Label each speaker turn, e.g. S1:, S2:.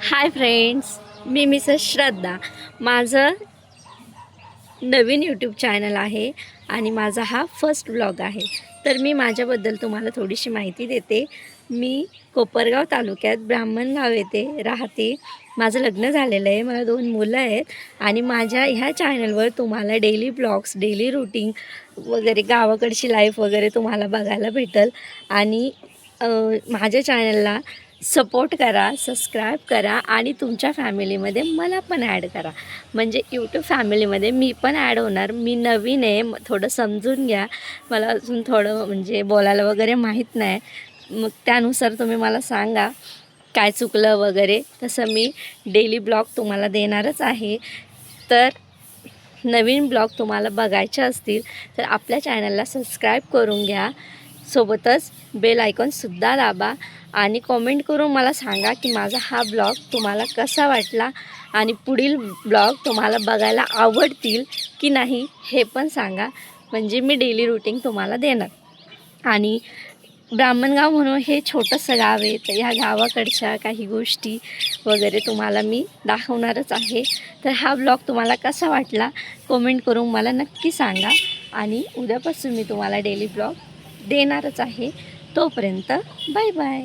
S1: Hi friends, मी Mrs श्रद्धा. माझं नवीन YouTube channel आहे आणि माझा हा फर्स्ट ब्लॉग आहे. तर मी माझ्याबद्दल तुम्हाला थोडीशी माहिती देते. मी कोपरगाव तालुक्यात ब्राह्मणगाव येथे राहते. माझं लग्न झालेलं आहे, मला 2 मुलं आहेत आणि माझ्या ह्या चॅनलवर तुम्हाला डेली ब्लॉग्स, डेली रूटीन वगैरे गावाकडची लाईफ वगैरे तुम्हाला बघायला भेटेल. आणि माझ्या चॅनलला सपोर्ट करा, सबस्क्राईब करा आणि तुमच्या फॅमिलीमध्ये मला पण ॲड करा. म्हणजे यूट्यूब फॅमिलीमध्ये मी पण ॲड होणार. मी नवीन आहे, थोडं समजून घ्या. मला अजून थोडं म्हणजे बोलायला वगैरे माहीत नाही. मग त्यानुसार तुम्ही मला सांगा काय चुकलं वगैरे. तसं मी डेली ब्लॉग तुम्हाला देणारच आहे. तर नवीन ब्लॉग तुम्हाला बघायचे असतील तर आपल्या चॅनलला सबस्क्राईब करून घ्या. सोबतच बेल आयकॉनसुद्धा दाबा आणि कॉमेंट करून मला सांगा की माझा हा ब्लॉग तुम्हाला कसा वाटला आणि पुढील ब्लॉग तुम्हाला बघायला आवडतील की नाही हे पण सांगा. म्हणजे मी डेली रूटीन तुम्हाला देणार. आणि ब्राह्मणगाव म्हणून हे छोटंसं गाव आहे, तर ह्या गावाकडच्या काही गोष्टी वगैरे तुम्हाला मी दाखवणारच आहे. तर हा ब्लॉग तुम्हाला कसा वाटला कमेंट करून मला नक्की सांगा. आणि उद्यापासून मी तुम्हाला डेली ब्लॉग देणारच आहे. तोपर्यंत बाय बाय.